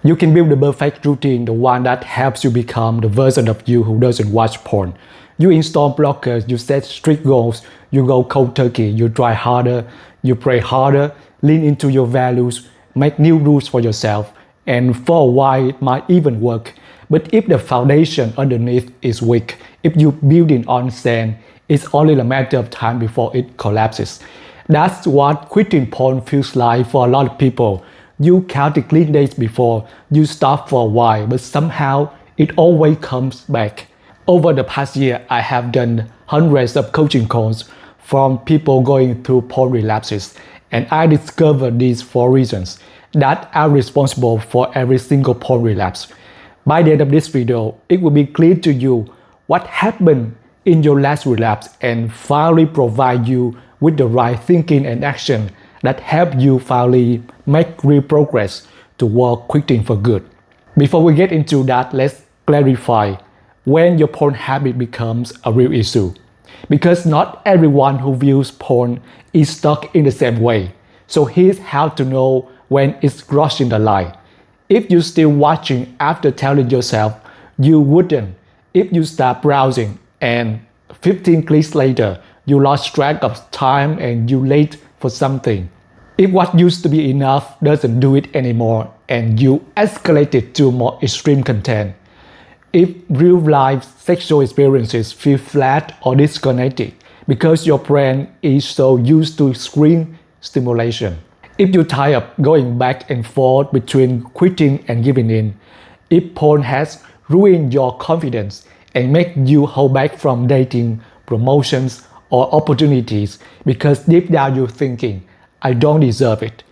You can build the perfect routine, the one that helps you become the version of you who doesn't watch porn. You install blockers, you set strict goals, you go cold turkey, you try harder, you pray harder, lean into your values, make new rules for yourself, and for a while it might even work. But if the foundation underneath is weak, if you build it on sand, it's only a matter of time before it collapses. That's what quitting porn feels like for a lot of people. You count the clean days before, you stop for a while, but somehow it always comes back. Over the past year, I have done hundreds of coaching calls from people going through porn relapses, and I discovered these 4 reasons that are responsible for every single porn relapse. By the end of this video, it will be clear to you what happened in your last relapse and finally provide you with the right thinking and action that help you finally make real progress toward quitting for good. Before we get into that, let's clarify when your porn habit becomes a real issue. Because not everyone who views porn is stuck in the same way. So here's how to know when it's crossing the line. If you're still watching after telling yourself you wouldn't, if you start browsing and 15 clicks later, you lost track of time and you late for something. If what used to be enough doesn't do it anymore and you escalate it to more extreme content. If real-life sexual experiences feel flat or disconnected because your brain is so used to screen stimulation. If you're tired of going back and forth between quitting and giving in. If porn has ruined your confidence and make you hold back from dating, promotions, or opportunities because deep down you're thinking, I don't deserve it.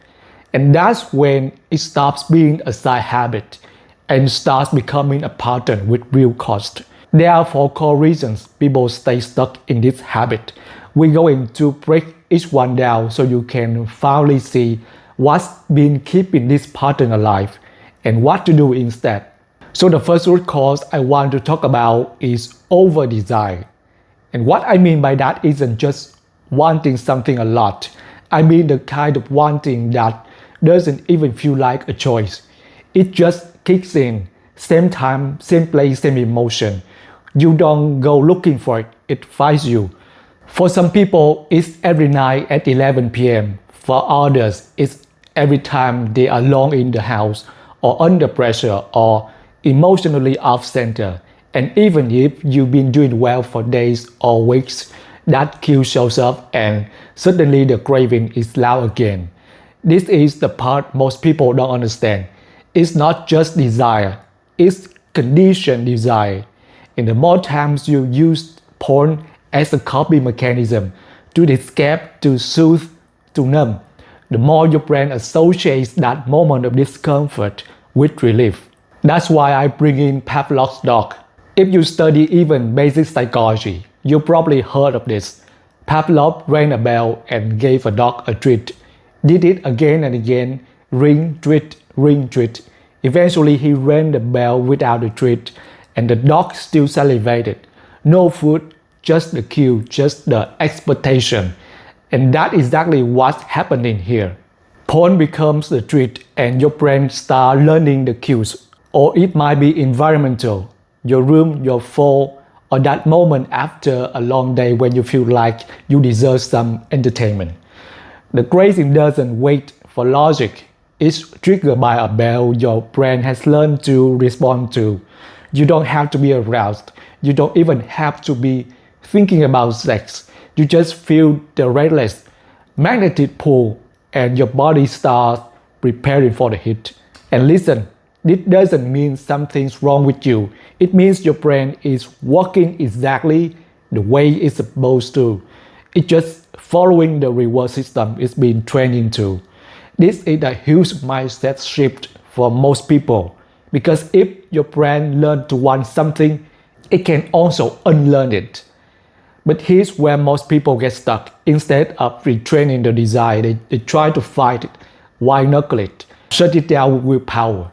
And that's when it stops being a side habit and starts becoming a pattern with real cost. There are 4 core reasons people stay stuck in this habit. We're going to break each one down so you can finally see what's been keeping this pattern alive and what to do instead. So the first root cause I want to talk about is overdesire. And what I mean by that isn't just wanting something a lot. I mean the kind of wanting that doesn't even feel like a choice. It just kicks in, same time, same place, same emotion. You don't go looking for it, it finds you. For some people, it's every night at 11 p.m. For others, it's every time they are alone in the house or under pressure or emotionally off center. And even if you've been doing well for days or weeks, that cue shows up and suddenly the craving is loud again. This is the part most people don't understand. It's not just desire, it's conditioned desire. And the more times you use porn as a coping mechanism to escape, to soothe, to numb, the more your brain associates that moment of discomfort with relief. That's why I bring in Pavlov's dog. If you study even basic psychology, you probably heard of this. Pavlov rang a bell and gave a dog a treat. Did it again and again, ring, treat, ring, treat. Eventually he rang the bell without the treat and the dog still salivated. No food, just the cue, just the expectation. And that's exactly what's happening here. Porn becomes the treat and your brain starts learning the cues. Or it might be environmental, your room, your phone, or that moment after a long day when you feel like you deserve some entertainment. The craving doesn't wait for logic. It's triggered by a bell your brain has learned to respond to. You don't have to be aroused. You don't even have to be thinking about sex. You just feel the restless magnetic pull and your body starts preparing for the hit. And listen, this doesn't mean something's wrong with you. It means your brain is working exactly the way it's supposed to. It's just following the reward system it's been trained into. This is a huge mindset shift for most people. Because if your brain learns to want something, it can also unlearn it. But here's where most people get stuck. Instead of retraining the desire, they try to fight it, white-knuckle it, shut it down with willpower.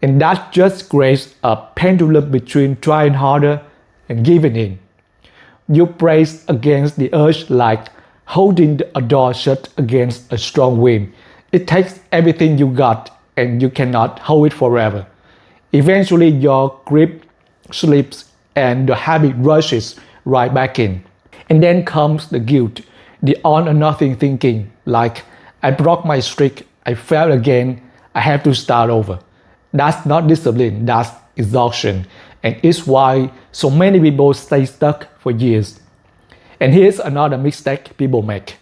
And that just creates a pendulum between trying harder and giving in. You brace against the urge like holding a door shut against a strong wind. It takes everything you got and you cannot hold it forever. Eventually your grip slips and the habit rushes right back in. And then comes the guilt, the all or nothing thinking, like I broke my streak, I failed again, I have to start over. That's not discipline, that's exhaustion. And it's why so many people stay stuck for years. And here's another mistake people make.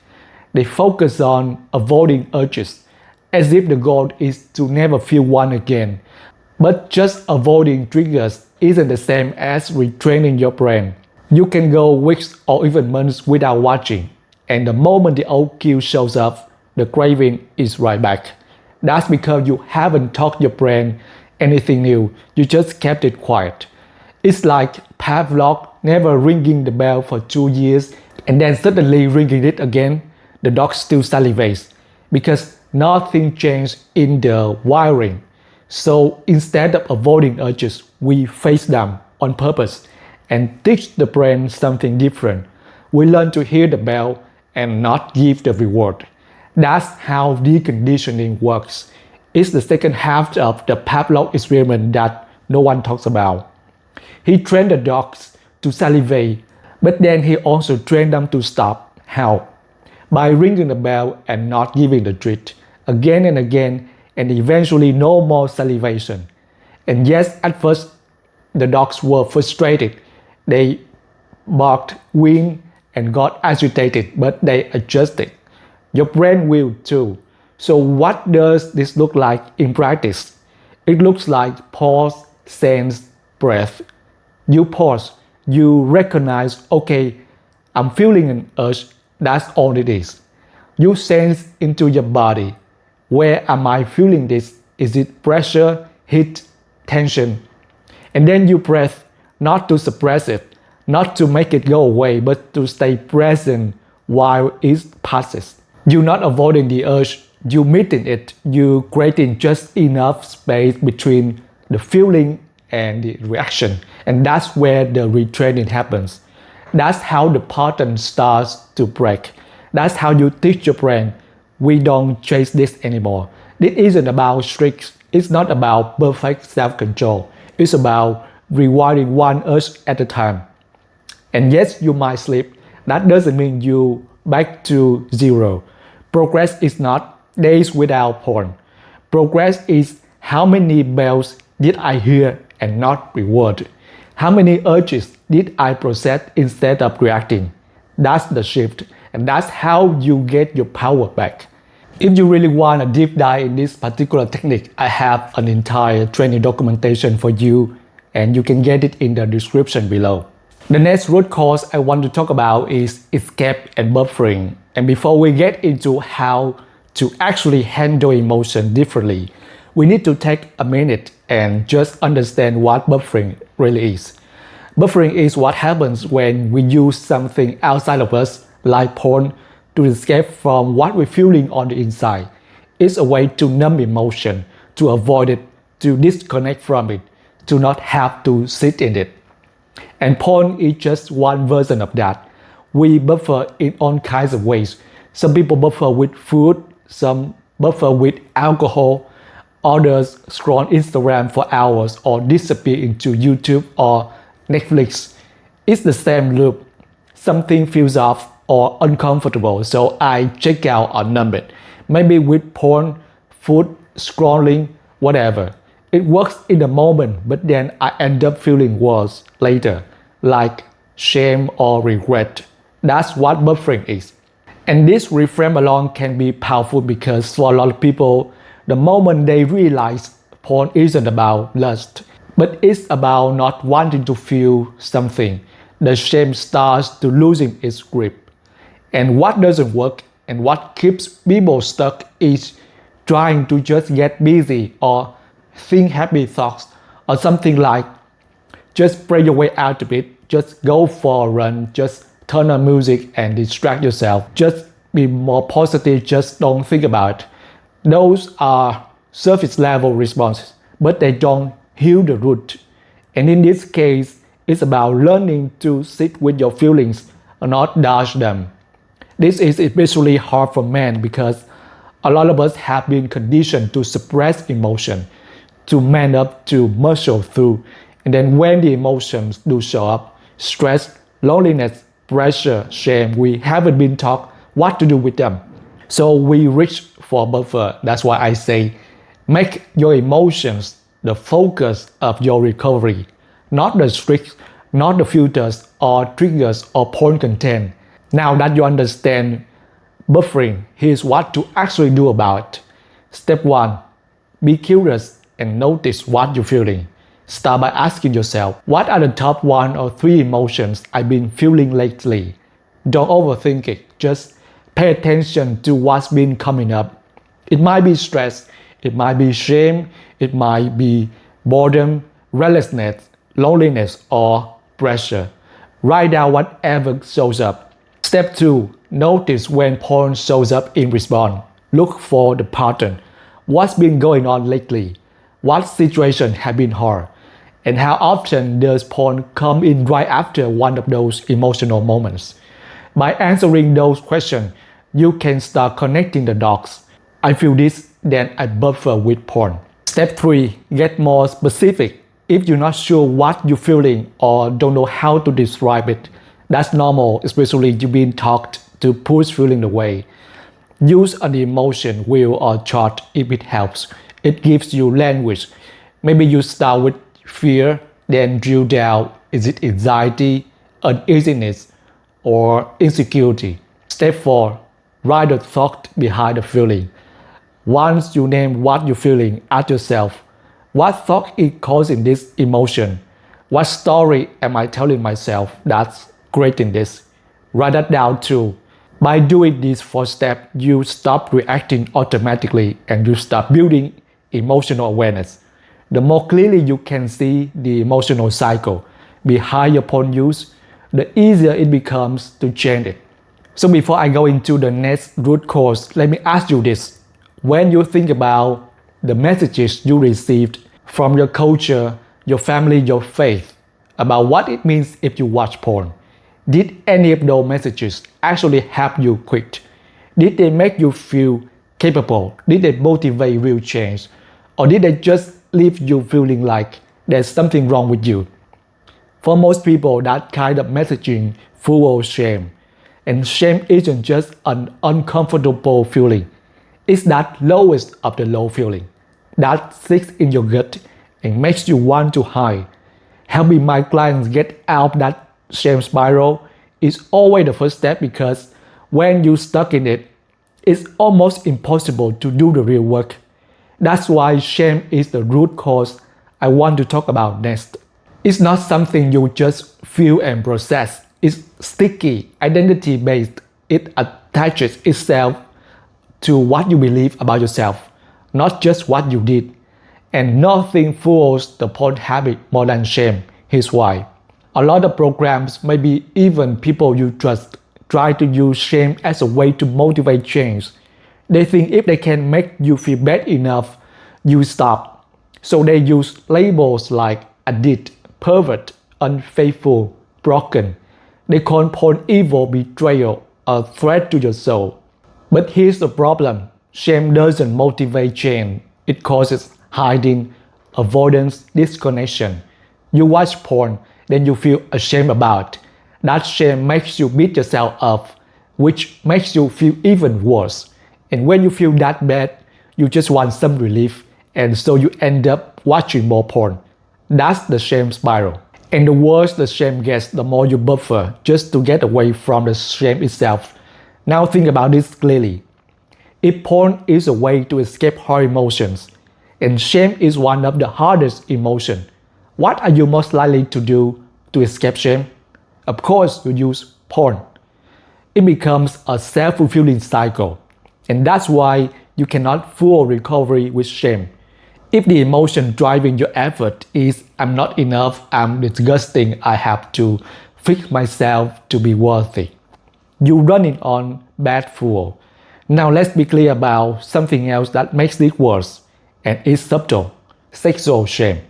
They focus on avoiding urges, as if the goal is to never feel one again. But just avoiding triggers isn't the same as retraining your brain. You can go weeks or even months without watching, and the moment the old cue shows up, the craving is right back. That's because you haven't taught your brain anything new, you just kept it quiet. It's like Pavlov never ringing the bell for 2 years and then suddenly ringing it again. The dog still salivates because nothing changed in the wiring. So instead of avoiding urges, we face them on purpose and teach the brain something different. We learn to hear the bell and not give the reward. That's how deconditioning works. It's the second half of the Pavlov experiment that no one talks about. He trained the dogs to salivate, but then he also trained them to stop. How? By ringing the bell and not giving the treat again and again, and eventually no more salivation. And yes, at first the dogs were frustrated. They barked, whined, and got agitated, but they adjusted. Your brain will too. So what does this look like in practice? It looks like pause, sense, breath. You pause, you recognize, okay, I'm feeling an urge, that's all it is. You sense into your body. Where am I feeling this? Is it pressure, heat, tension? And then you breathe, not to suppress it, not to make it go away, but to stay present while it passes. You're not avoiding the urge, you meeting it, you creating just enough space between the feeling and the reaction. And that's where the retraining happens. That's how the pattern starts to break. That's how you teach your brain, we don't chase this anymore. This isn't about streaks, it's not about perfect self-control. It's about rewarding one urge at a time. And yes, you might sleep. That doesn't mean you back to zero. Progress is not days without porn. Progress is how many bells did I hear and not reward? How many urges did I process instead of reacting? That's the shift, and that's how you get your power back. If you really want a deep dive in this particular technique, I have an entire training documentation for you, and you can get it in the description below. The next root cause I want to talk about is escape and buffering. And before we get into how to actually handle emotion differently, we need to take a minute and just understand what buffering really is. Buffering is what happens when we use something outside of us, like porn, to escape from what we're feeling on the inside. It's a way to numb emotion, to avoid it, to disconnect from it, to not have to sit in it. And porn is just one version of that. We buffer in all kinds of ways. Some people buffer with food, some buffer with alcohol, others scroll Instagram for hours or disappear into YouTube or Netflix. It's the same loop. Something feels off or uncomfortable, so I check out or numb it. Maybe with porn, food, scrolling, whatever. It works in the moment, but then I end up feeling worse later, like shame or regret. That's what buffering is. And this reframe alone can be powerful because for a lot of people, the moment they realize porn isn't about lust, but it's about not wanting to feel something, the shame starts to losing its grip. And what doesn't work and what keeps people stuck is trying to just get busy or think happy thoughts or something like just pray your way out of it, just go for a run, just turn on music and distract yourself, just be more positive, just don't think about it. Those are surface level responses, but they don't heal the root. And in this case, it's about learning to sit with your feelings and not dodge them. This is especially hard for men because A lot of us have been conditioned to suppress emotion, to man up, to muscle through. And then when the emotions do show up, stress, loneliness, pressure, shame, we haven't been taught what to do with them. So we reach for a buffer. That's why I say, make your emotions the focus of your recovery, not the tricks, not the filters or triggers or porn content. Now that you understand buffering, here's what to actually do about it. Step 1. Be curious and notice what you're feeling. Start by asking yourself, what are the top 1 or 3 emotions I've been feeling lately? Don't overthink it. Just pay attention to what's been coming up. It might be stress, it might be shame, it might be boredom, restlessness, loneliness, or pressure. Write down whatever shows up. Step 2. Notice when porn shows up in response. Look for the pattern. What's been going on lately? What situation have been hard? And how often does porn come in right after one of those emotional moments? By answering those questions, you can start connecting the dots. I feel this, then I buffer with porn. Step 3. Get more specific. If you're not sure what you're feeling or don't know how to describe it, that's normal, especially you've been taught to push feeling away. Use an emotion wheel or chart if it helps. It gives you language. Maybe you start with fear, then drill down. Is it anxiety, uneasiness, or insecurity? Step 4. Write the thought behind the feeling. Once you name what you're feeling, ask yourself, what thought is causing this emotion? What story am I telling myself that's creating this? Write that down too. By doing these 4 steps, you stop reacting automatically and you start building emotional awareness. The more clearly you can see the emotional cycle behind your porn use, the easier it becomes to change it. So before I go into the next root cause, let me ask you this. When you think about the messages you received from your culture, your family, your faith, about what it means if you watch porn, did any of those messages actually help you quit? Did they make you feel capable? Did they motivate real change? Or did they just leave you feeling like there's something wrong with you? For most people, that kind of messaging fuels shame. And shame isn't just an uncomfortable feeling. It's that lowest of the low feeling that sits in your gut and makes you want to hide. Helping my clients get out of that shame spiral is always the first step, because when you're stuck in it, it's almost impossible to do the real work. That's why shame is the root cause I want to talk about next. It's not something you just feel and process. It's sticky, identity-based. It attaches itself to what you believe about yourself, not just what you did. And nothing fuels the porn habit more than shame. Here's why. A lot of programs, maybe even people you trust, try to use shame as a way to motivate change. They think if they can make you feel bad enough, you stop. So they use labels like addict, pervert, unfaithful, broken. They call porn evil, betrayal, a threat to your soul. But here's the problem. Shame doesn't motivate change. It causes hiding, avoidance, disconnection. You watch porn, then you feel ashamed about it. That shame makes you beat yourself up, which makes you feel even worse. And when you feel that bad, you just want some relief, and so you end up watching more porn. That's the shame spiral. And the worse the shame gets, the more you buffer just to get away from the shame itself. Now think about this clearly. If porn is a way to escape hard emotions, and shame is one of the hardest emotions, what are you most likely to do to escape shame? Of course, you use porn. It becomes a self-fulfilling cycle. And that's why you cannot full recovery with shame. If the emotion driving your effort is I'm not enough, I'm disgusting, I have to fix myself to be worthy, you're running on bad fuel. Now let's be clear about something else that makes it worse, and it's subtle: sexual shame.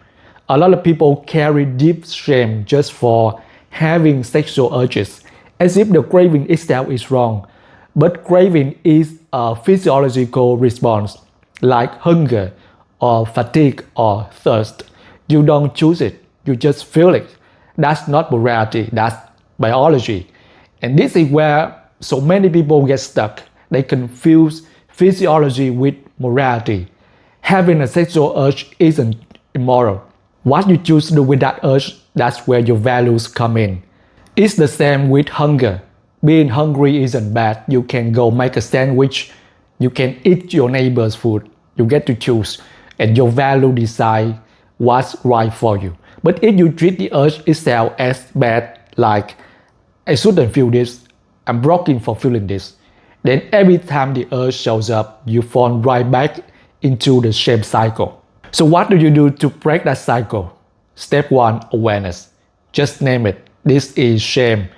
A lot of people carry deep shame just for having sexual urges, as if the craving itself is wrong. But craving is a physiological response like hunger or fatigue or thirst. You don't choose it, you just feel it. That's not morality, that's biology. And this is where so many people get stuck. They confuse physiology with morality. Having a sexual urge isn't immoral. What you choose to do with that urge, that's where your values come in. It's the same with hunger. Being hungry isn't bad. You can go make a sandwich. You can eat your neighbor's food. You get to choose. And your value decide what's right for you. But if you treat the urge itself as bad, like I shouldn't feel this, I'm broken for feeling this, then every time the urge shows up, you fall right back into the shame cycle. So what do you do to break that cycle? Step 1, awareness. Just name it. This is shame.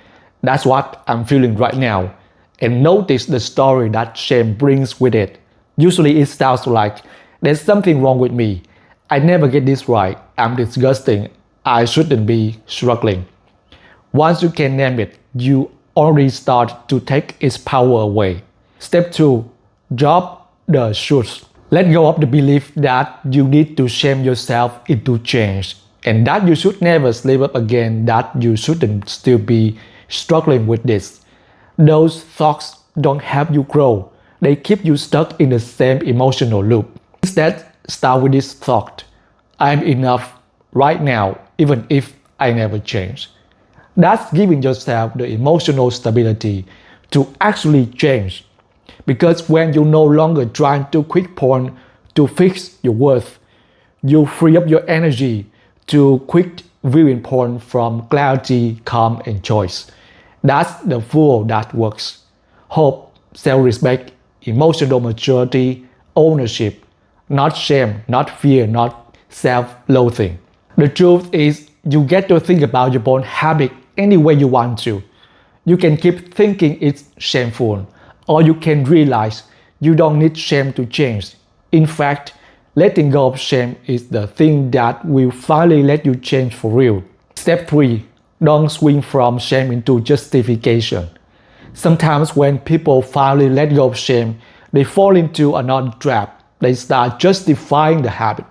That's what I'm feeling right now. And notice the story that shame brings with it. Usually it sounds like, there's something wrong with me. I never get this right. I'm disgusting. I shouldn't be struggling. Once you can name it, you already start to take its power away. Step 2, drop the shoulds. Let go of the belief that you need to shame yourself into change and that you should never slip up again, that you shouldn't still be struggling with this. Those thoughts don't help you grow. They keep you stuck in the same emotional loop. Instead, start with this thought. I'm enough right now, even if I never change. That's giving yourself the emotional stability to actually change. Because when you're no longer trying to quit porn to fix your worth, you free up your energy to quit viewing porn from clarity, calm, and choice. That's the fuel that works. Hope, self-respect, emotional maturity, ownership, not shame, not fear, not self-loathing. The truth is, you get to think about your porn habit any way you want to. You can keep thinking it's shameful, or you can realize you don't need shame to change. In fact, letting go of shame is the thing that will finally let you change for real. Step 3. Don't swing from shame into justification. Sometimes when people finally let go of shame, they fall into another trap. They start justifying the habit.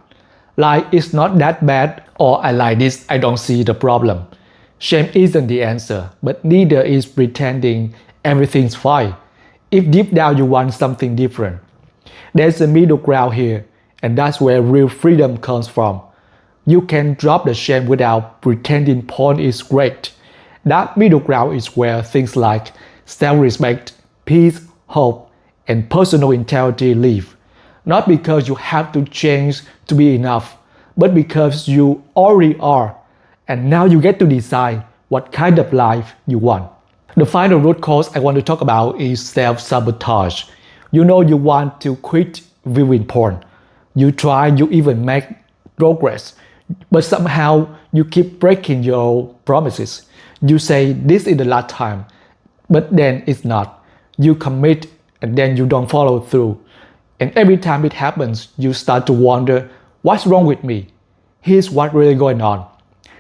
Like, it's not that bad, or I like this, I don't see the problem. Shame isn't the answer, but neither is pretending everything's fine. If deep down you want something different. There's a middle ground here, and that's where real freedom comes from. You can drop the shame without pretending porn is great. That middle ground is where things like self-respect, peace, hope, and personal integrity live. Not because you have to change to be enough, but because you already are. And now you get to decide what kind of life you want. The final root cause I want to talk about is self-sabotage. You know you want to quit viewing porn. You try, you even make progress, but somehow you keep breaking your promises. You say this is the last time, but then it's not. You commit and then you don't follow through. And every time it happens, you start to wonder, what's wrong with me? Here's what's really going on.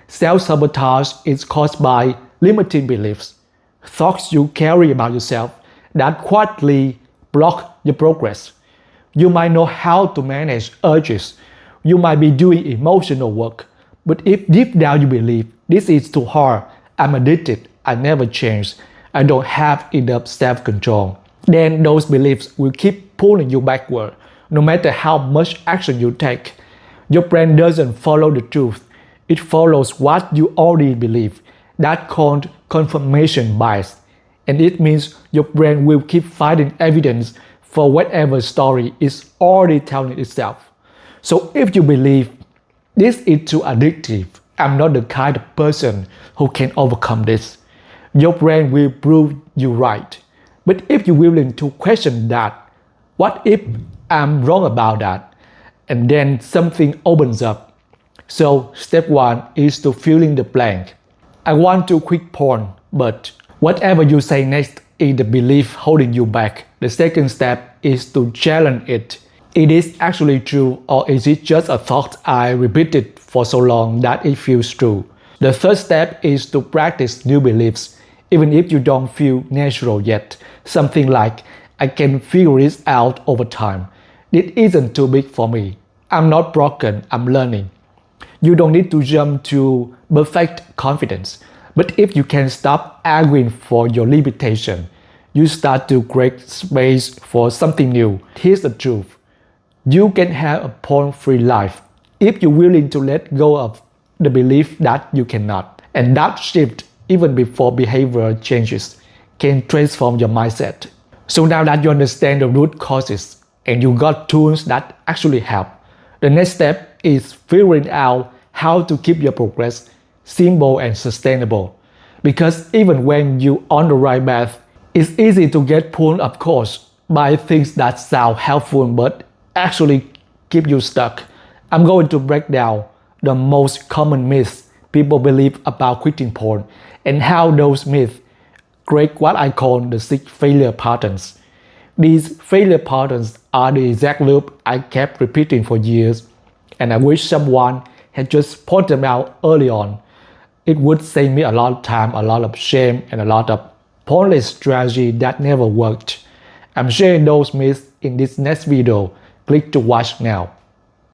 Self-sabotage is caused by limiting beliefs, thoughts you carry about yourself that quietly block your progress. You might know how to manage urges. You might be doing emotional work. But if deep down you believe, this is too hard, I'm addicted, I never change, I don't have enough self-control, then those beliefs will keep pulling you backward, no matter how much action you take. Your brain doesn't follow the truth. It follows what you already believe. That's called confirmation bias. And it means your brain will keep finding evidence for whatever story is already telling itself. So if you believe this is too addictive, I'm not the kind of person who can overcome this, your brain will prove you right. But if you're willing to question that, what if I'm wrong about that? And then something opens up. So step 1 is to fill in the blank. I want to quit porn, but whatever you say next is the belief holding you back. The second step is to challenge it. Is it actually true, or is it just a thought I repeated for so long that it feels true? The third step is to practice new beliefs, even if you don't feel natural yet. Something like, I can figure it out over time. It isn't too big for me. I'm not broken, I'm learning. You don't need to jump to perfect confidence. But if you can stop arguing for your limitation, you start to create space for something new. Here's the truth. You can have a porn-free life if you're willing to let go of the belief that you cannot. And that shift, even before behavior changes, can transform your mindset. So now that you understand the root causes and you got tools that actually help, the next step is figuring out how to keep your progress simple and sustainable. Because even when you're on the right path, it's easy to get pulled, of course, by things that sound helpful but actually keep you stuck. I'm going to break down the most common myths people believe about quitting porn and how those myths create what I call the 6 failure patterns. These failure patterns are the exact loop I kept repeating for years, and I wish someone had just pointed them out early on. It would save me a lot of time, a lot of shame, and a lot of pointless strategy that never worked. I'm sharing those myths in this next video. Click to watch now.